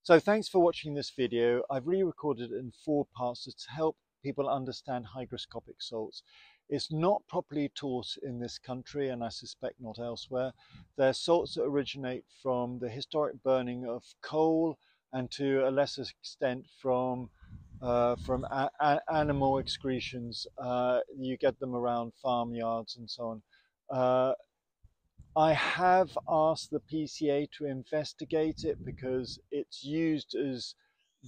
So thanks for watching this video. I've re-recorded it in 4 parts to help people understand hygroscopic salts. It's not properly taught in this country, and I suspect not elsewhere. They're salts that originate from the historic burning of coal and to a lesser extent from animal excretions. You get them around farmyards and so on. I have asked the PCA to investigate it because it's used as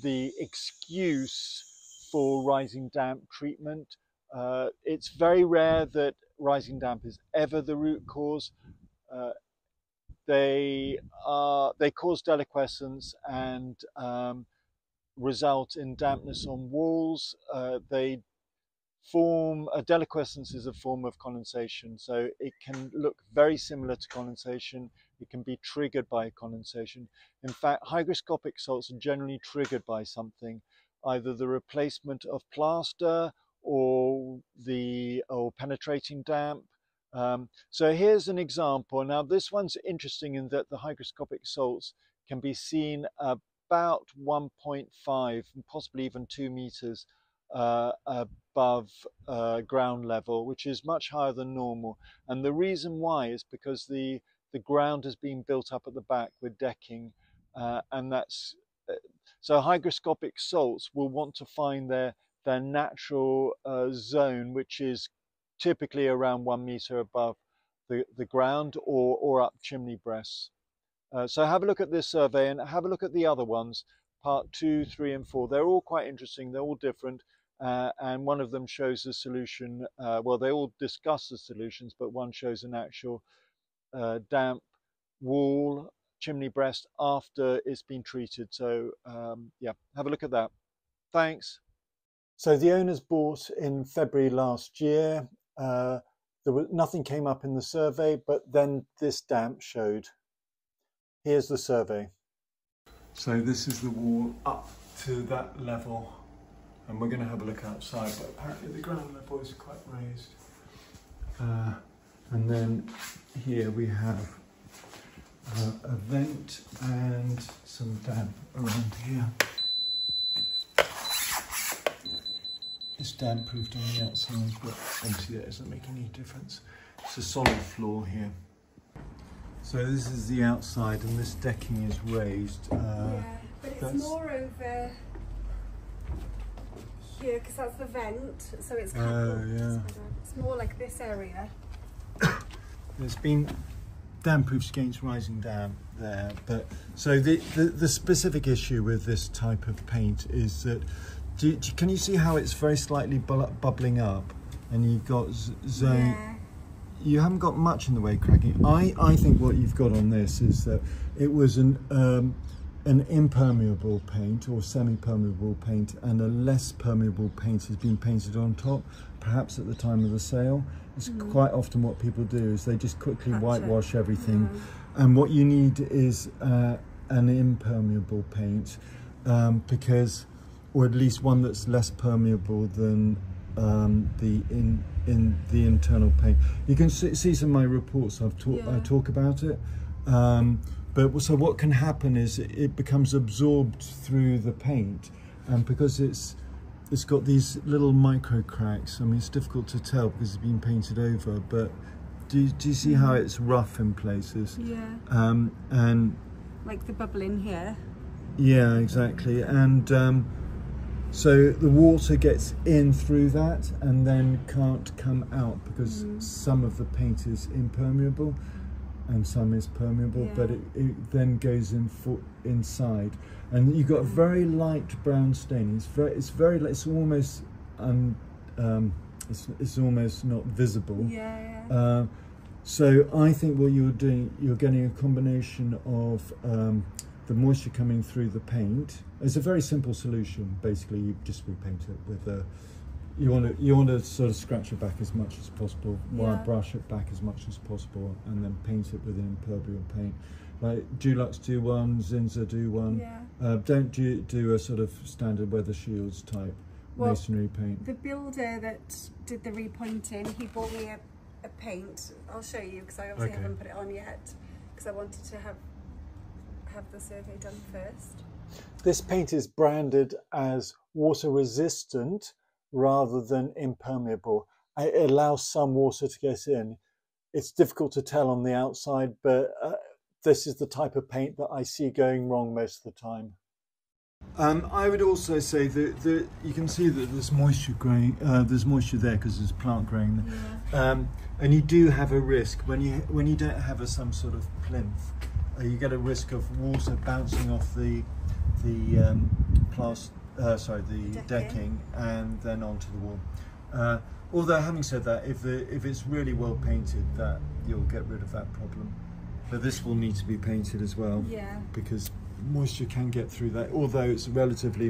the excuse for rising damp treatment. It's very rare that rising damp is ever the root cause. They cause deliquescence and result in dampness on walls. They form a deliquescence is a form of condensation, so it can look very similar to condensation. It can be triggered by condensation. In fact, hygroscopic salts are generally triggered by something, either the replacement of plaster or penetrating damp. So here's an example. Now this one's interesting in that the hygroscopic salts can be seen about 1.5 and possibly even 2 meters above ground level, which is much higher than normal. And the reason why is because the ground has been built up at the back with decking, and that's so hygroscopic salts will want to find their natural zone, which is typically around 1 meter above the ground or up chimney breasts. So have a look at this survey and have a look at the other ones, part 2, 3 and 4. They're all quite interesting. They're all different. And one of them shows the solution. Well, they all discuss the solutions, but one shows an actual damp wall, chimney breast after it's been treated. So yeah, have a look at that. Thanks. So the owners bought in February last year. Nothing came up in the survey, but then this damp showed. Here's the survey. So this is the wall up to that level. And we're going to have a look outside, but apparently the ground level is quite raised. And then here we have a vent and some damp around here. It's damp proofed on the outside, but obviously that doesn't make any difference. It's a solid floor here. So this is the outside, and this decking is raised. Yeah, but it's more over here because that's the vent, so it's yeah. It's more like this area. There's been damp proofs against rising damp there, but so the specific issue with this type of paint is that can you see how it's very slightly bubbling up, and you've got zone. Yeah. You haven't got much in the way of cracking. I think what you've got on this is that it was an impermeable paint or semi-permeable paint, and a less permeable paint has been painted on top, perhaps at the time of the sale. It's quite often what people do is they just quickly whitewash everything, and what you need is an impermeable paint, because, or at least one that's less permeable than the internal paint. You can see some of my reports. I talk about it. But so what can happen is it becomes absorbed through the paint, and because it's got these little micro cracks. I mean, it's difficult to tell because it's been painted over. But do you see how it's rough in places? Yeah. And like the bubble in here. Yeah, exactly. And so the water gets in through that and then can't come out because some of the paint is impermeable and some is permeable, but it then goes inside, and you've got a very light brown stain. It's almost it's almost not visible. So I think what you're doing, you're getting a combination of the moisture coming through the paint. It's a very simple solution. Basically, you just repaint it with a. You want to sort of scratch it back as much as possible, wire brush it back as much as possible, and then paint it with an impermeable paint. Like Dulux do one, Zinza do one. Don't do a sort of standard Weather Shields type masonry paint. The builder that did the repointing, he bought me a paint. I'll show you because I obviously haven't put it on yet because I wanted to have the survey done first. This paint is branded as water resistant rather than impermeable. It allows some water to get in. It's difficult to tell on the outside, but this is the type of paint that I see going wrong most of the time. I would also say that you can see that there's moisture growing. There's moisture there because there's plant growing. Yeah. And you do have a risk when you don't have some sort of plinth. You get a risk of water bouncing off the decking and then onto the wall. Although having said that, if it's really well painted, that you'll get rid of that problem. But this will need to be painted as well, yeah, because moisture can get through that. Although it's relatively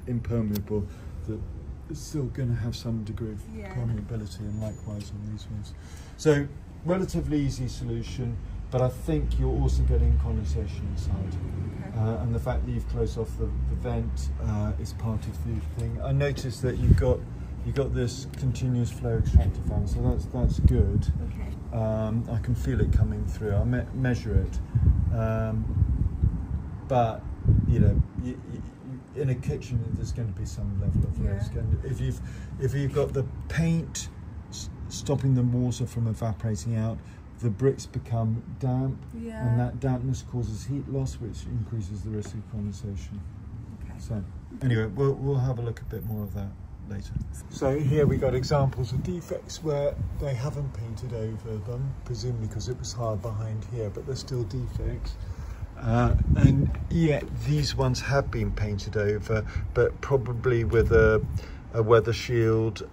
impermeable, that it's still going to have some degree of permeability, and likewise on these ones. So relatively easy solution, but I think you're also getting condensation inside. Okay. And the fact that you've closed off the vent is part of the thing. I noticed that you've got this continuous flow extractor fan, so that's good. Okay. I can feel it coming through. I'll measure it, but you know, in a kitchen there's going to be some level of risk, and if you've got the paint stopping the water from evaporating out, the bricks become damp, and that dampness causes heat loss, which increases the risk of condensation. Okay. So anyway, we'll have a look a bit more of that later. So here we got examples of defects where they haven't painted over them, presumably because it was hard behind here, but they're still defects. And yet these ones have been painted over, but probably with a weather shield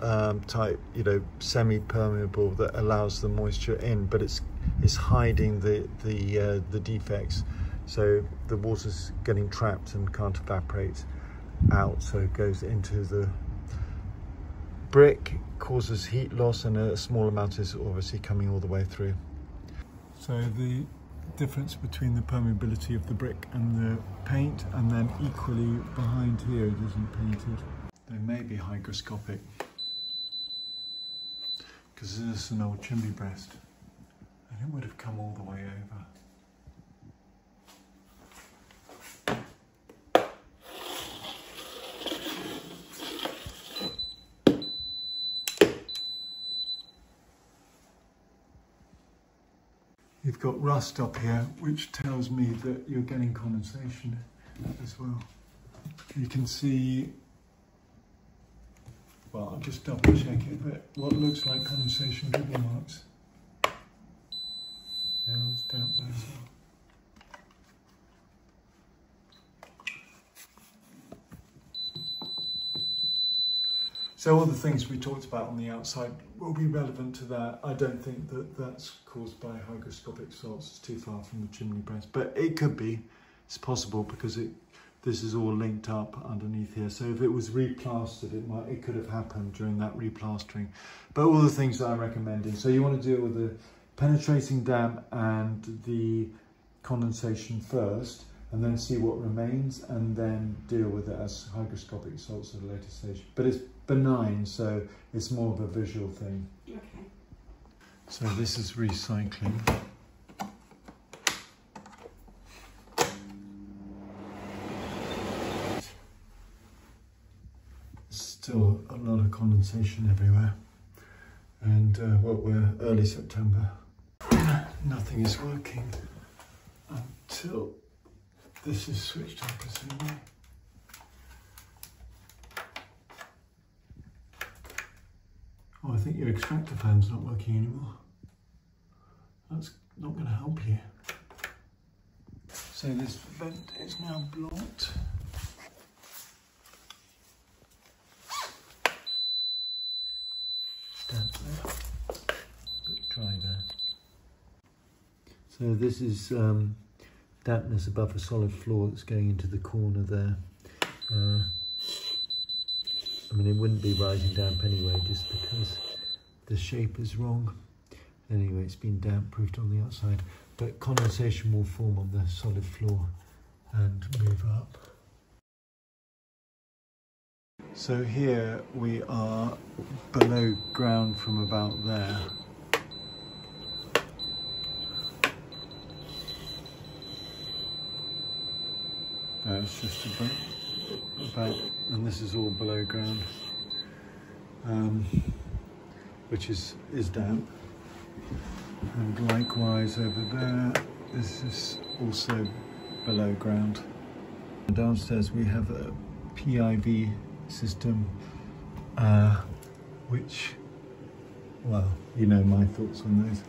type, you know, semi-permeable that allows the moisture in, but it's hiding the defects, so the water's getting trapped and can't evaporate out, so it goes into the brick, causes heat loss, and a small amount is obviously coming all the way through. So the difference between the permeability of the brick and the paint, and then equally behind here it isn't painted. They may be hygroscopic because this is an old chimney breast and it would have come all the way over. You've got rust up here, which tells me that you're getting condensation as well. You can see, well, I'll just double check it, but what looks like condensation dribble marks. Yeah, it's damp there as well. So all the things we talked about on the outside will be relevant to that. I don't think that that's caused by hygroscopic salts. It's too far from the chimney breast, but it could be. It's possible because this is all linked up underneath here. So if it was replastered, it could have happened during that replastering. But all the things that I'm recommending. So you want to deal with the penetrating damp and the condensation first, and then see what remains, and then deal with it as hygroscopic salts at a later stage. But it's benign, so it's more of a visual thing. Okay. So this is recycling. Still a lot of condensation everywhere, and well, we're early September. Nothing is working until this is switched on, presumably. Oh, I think your extractor fan's not working anymore. That's not going to help you. So this vent is now blocked. Damp there, but dry there. So this is dampness above a solid floor that's going into the corner there. I mean, it wouldn't be rising damp anyway, just because the shape is wrong. Anyway, it's been damp proofed on the outside, but condensation will form on the solid floor and move up. So here we are below ground from about there. It's just about, and this is all below ground, which is damp. And likewise over there, this is also below ground. Downstairs we have a PIV system, which, well, you know my thoughts on those.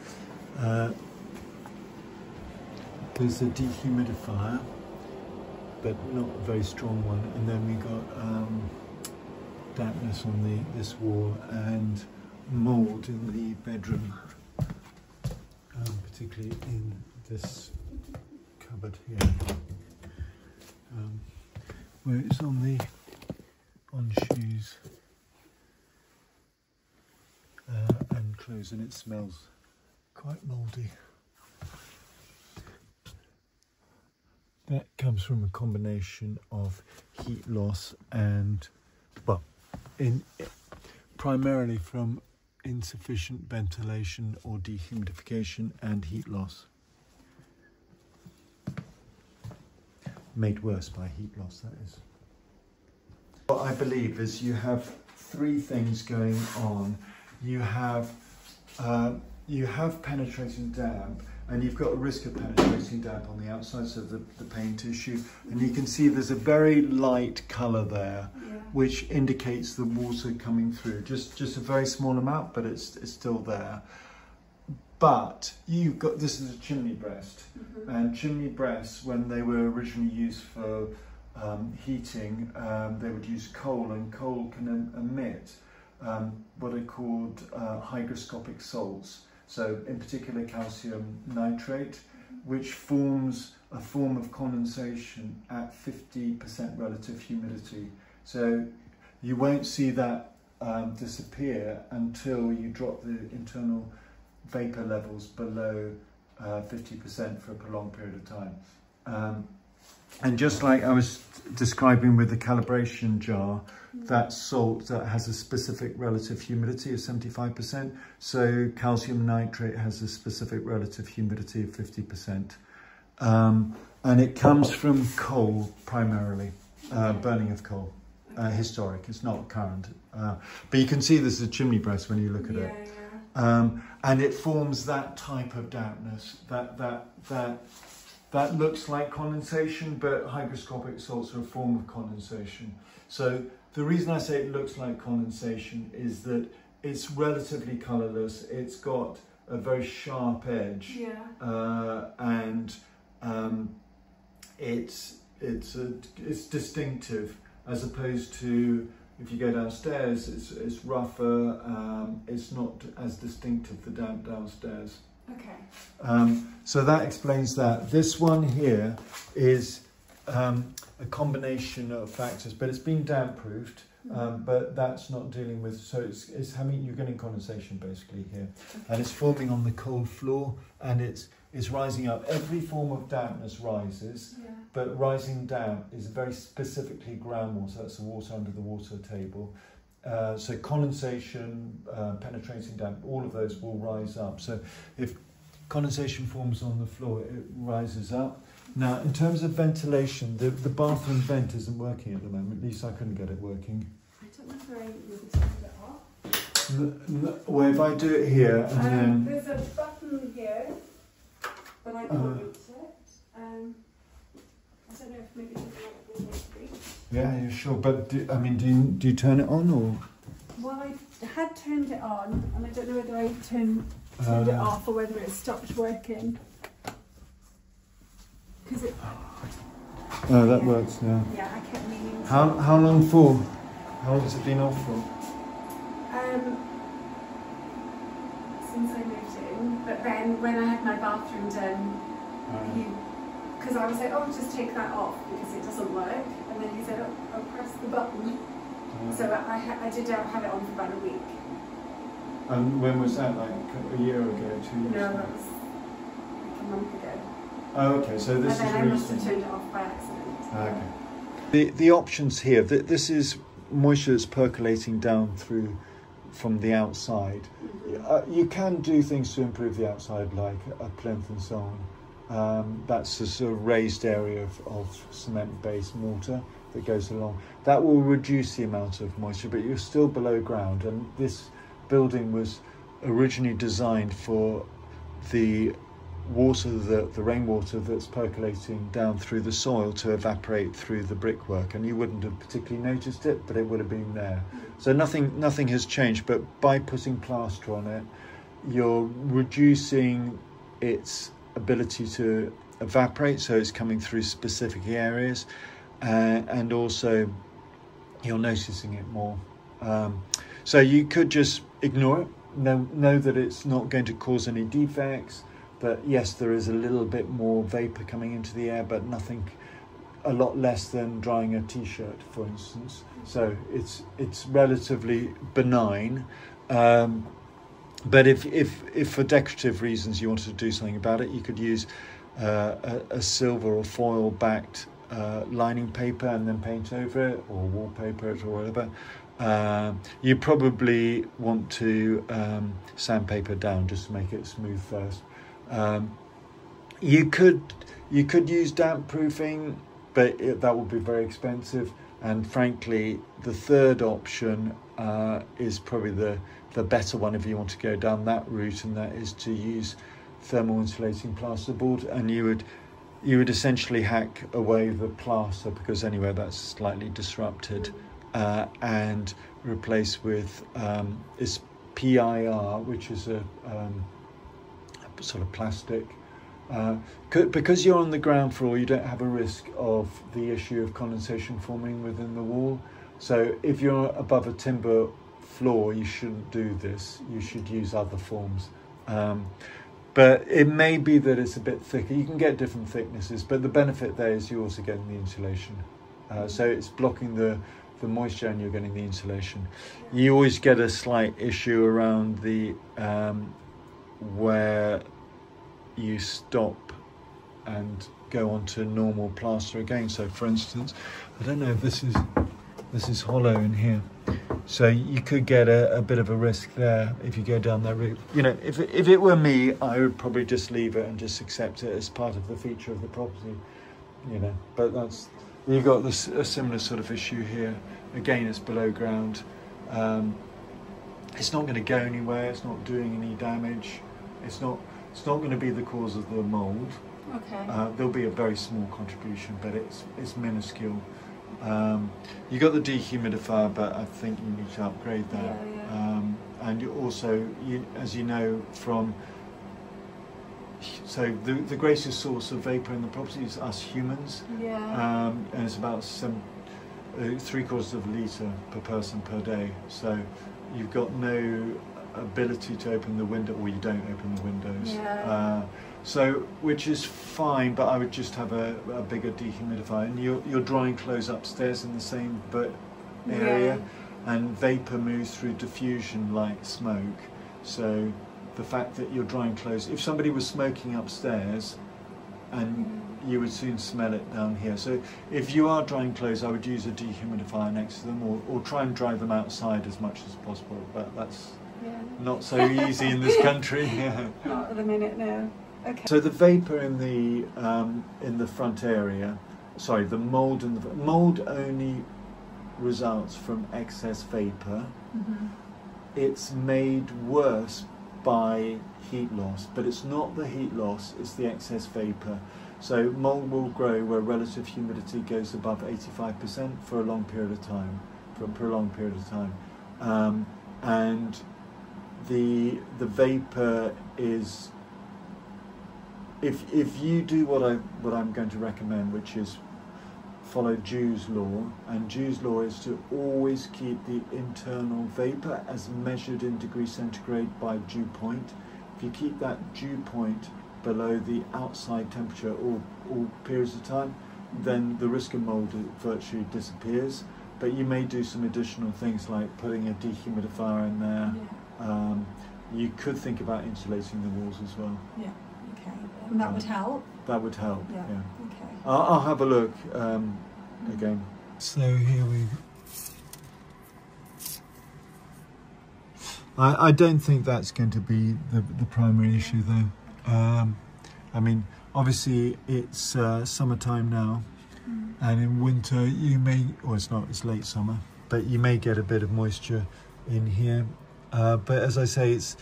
There's a dehumidifier, but not a very strong one. And then we got dampness on this wall and mould in the bedroom, particularly in this cupboard here, where it's on shoes and clothes, and it smells quite mouldy. That comes from a combination of heat loss and, well, primarily from insufficient ventilation or dehumidification and heat loss. Made worse by heat loss, that is. What I believe is you have three things going on. You have penetrating damp, and you've got a risk of penetrating damp on the outsides of the pane tissue. And you can see there's a very light colour there, which indicates the water coming through. Just a very small amount, but it's still there. But you've got, this is a chimney breast, and chimney breasts, when they were originally used for heating, they would use coal, and coal can emit what are called hygroscopic salts. So in particular calcium nitrate, which forms a form of condensation at 50% relative humidity. So you won't see that disappear until you drop the internal vapour levels below 50% for a prolonged period of time. And just like I was describing with the calibration jar, that salt that has a specific relative humidity of 75%, so calcium nitrate has a specific relative humidity of 50%. And it comes from coal primarily, burning of coal, historic, it's not current. But you can see this is a chimney breast when you look at it. And it forms that type of dampness, that looks like condensation, but hygroscopic salts are a form of condensation. So the reason I say it looks like condensation is that it's relatively colourless, it's got a very sharp edge, and it's distinctive, as opposed to, if you go downstairs, it's rougher, it's not as distinctive, the damp downstairs. Okay. So that explains that. This one here is a combination of factors, but it's been damp proofed, but that's not dealing with, so it's having, you're getting condensation basically here. And it's forming on the cold floor, and it's rising up. Every form of dampness rises, but rising damp is very specifically groundwater, that's the water under the water table. So condensation, penetrating damp, all of those will rise up. So if condensation forms on the floor, it rises up. Now, in terms of ventilation, the bathroom vent isn't working at the moment. At least I couldn't get it working. I don't know if I really turned it off. Well, if I do it here and then... There's a button here, but I can't reach it. I don't know if maybe it's not reach. Yeah, sure. But do you turn it on or? Well, I had turned it on, and I don't know whether I turned it off or whether it stopped working. Because it. Oh, that works now. Yeah, I kept meaning. How long for? How long has it been off for? Since I moved in, but then when I had my bathroom done, because I was like, oh, just take that off because it doesn't work. And then he said, oh, I'll press the button. So I did have it on for about a week. And when was that, like a year ago, 2 years ago? No, that was like a month ago. Oh, okay, so this is recent. And then I must have turned it off by accident. Okay. The options here, this is moisture that's percolating down through from the outside. You can do things to improve the outside, like a plinth and so That's a sort of raised area of cement-based mortar that goes along. That will reduce the amount of moisture, but you're still below ground. And this building was originally designed for the water, the rainwater that's percolating down through the soil to evaporate through the brickwork, and you wouldn't have particularly noticed it, but it would have been there. So nothing has changed, but by putting plaster on it, you're reducing its ability to evaporate, so it's coming through specific areas, and also you're noticing it more. So you could just ignore it, know that it's not going to cause any defects, but yes, there is a little bit more vapor coming into the air, but nothing, a lot less than drying a t-shirt, for instance. So it's relatively benign. But if for decorative reasons you wanted to do something about it, you could use a silver or foil backed lining paper and then paint over it, or wallpaper it, or whatever. You probably want to sandpaper down just to make it smooth first. You could use damp proofing, but that would be very expensive. And frankly, the third option is probably the better one if you want to go down that route, and that is to use thermal insulating plasterboard. And you would essentially hack away the plaster, because anyway that's slightly disrupted, and replace with is PIR, which is a sort of plastic. Because you're on the ground floor, you don't have a risk of the issue of condensation forming within the wall. So if you're above a timber floor, you shouldn't do this. You should use other forms. But it may be that it's a bit thicker. You can get different thicknesses, but the benefit there is you're also getting the insulation. So it's blocking the moisture and you're getting the insulation. You always get a slight issue around the where you stop and go on to normal plaster again. So for instance, I don't know if this is hollow in here, so you could get a bit of a risk there if you go down that route. You know, if it were me, I would probably just leave it and just accept it as part of the feature of the property, you know. But that's, you've got this a similar sort of issue here. Again, it's below ground. It's not going to go anywhere. It's not doing any damage. It's not going to be the cause of the mould. Okay. There'll be a very small contribution, but it's minuscule. You got the dehumidifier, but I think you need to upgrade that. Yeah. And you also, as you know from, so the greatest source of vapour in the property is us humans. Yeah. And it's about 3/4 of a litre per person per day. So you've got no ability to open the window, or you don't open the windows. Yeah. So, which is fine, but I would just have a bigger dehumidifier. And you're drying clothes upstairs in the same area, and vapour moves through diffusion like smoke. So the fact that you're drying clothes, if somebody was smoking upstairs, and you would soon smell it down here. So if you are drying clothes, I would use a dehumidifier next to them, or try and dry them outside as much as possible. But that's not so easy in this country. Not at the minute, no. Okay. So the vapour in the front area, sorry, the mould only results from excess vapour. Mm-hmm. It's made worse by heat loss, but it's not the heat loss, it's the excess vapour. So mould will grow where relative humidity goes above 85% for a long period of time, for a prolonged period of time, and the vapour is, if you do what I'm going to recommend, which is follow Joule's law, and Joule's law is to always keep the internal vapour as measured in degrees centigrade by dew point. If you keep that dew point below the outside temperature all periods of time, then the risk of mould virtually disappears. But you may do some additional things like putting a dehumidifier in there. Yeah. You could think about insulating the walls as well. Yeah. Okay. And that would help. That would help. Yeah. Yeah. Okay. I'll have a look again. So here we. I don't think that's going to be the primary issue though. I mean, obviously it's summertime now, and in winter you may, or it's late summer, but you may get a bit of moisture in here. But as I say, it's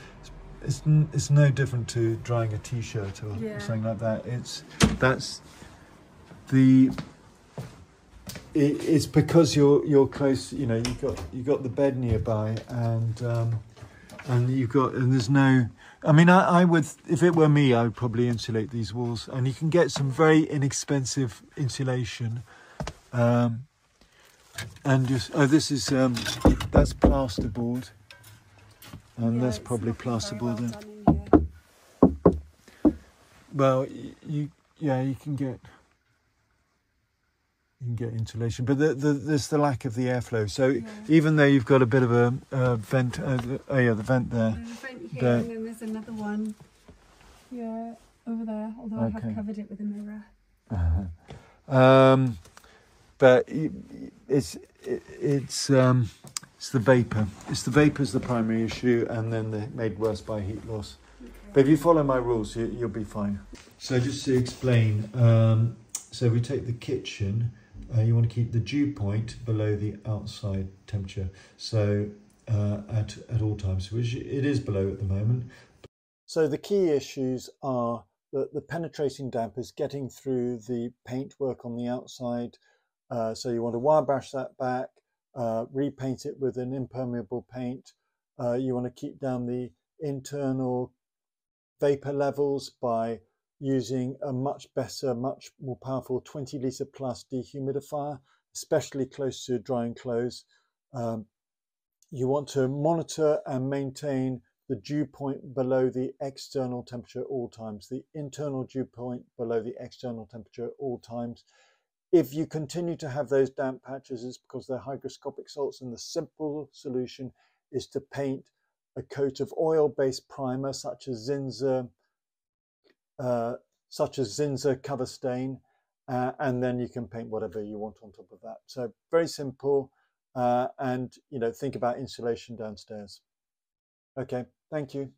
no different to drying a t-shirt or something like that. It's because you're close. You know, you got the bed nearby, and there's no. I mean, I would, if it were me, I would probably insulate these walls, and you can get some very inexpensive insulation. And just this is that's plasterboard, and that's probably plasterboard. Well, you can get insulation, but there's the lack of the airflow. So even though you've got a bit of a vent, the vent there. There's a vent here, and then there's another one over there. Although I have covered it with a mirror. But it's the vapor. It's the vapor's the primary issue, and then they're made worse by heat loss. Okay. But if you follow my rules, you'll be fine. So just to explain, so if we take the kitchen, you want to keep the dew point below the outside temperature. So at all times, which it is below at the moment. So the key issues are that the penetrating damp is getting through the paintwork on the outside. So you want to wire brush that back, repaint it with an impermeable paint. You want to keep down the internal vapor levels by using a much better, much more powerful 20 litre plus dehumidifier, especially close to drying clothes. You want to monitor and maintain the dew point below the external temperature at all times, the internal dew point below the external temperature at all times. If you continue to have those damp patches, it's because they're hygroscopic salts, and the simple solution is to paint a coat of oil-based primer such as Zinza cover stain, and then you can paint whatever you want on top of that. So very simple, and think about insulation downstairs. Okay, thank you.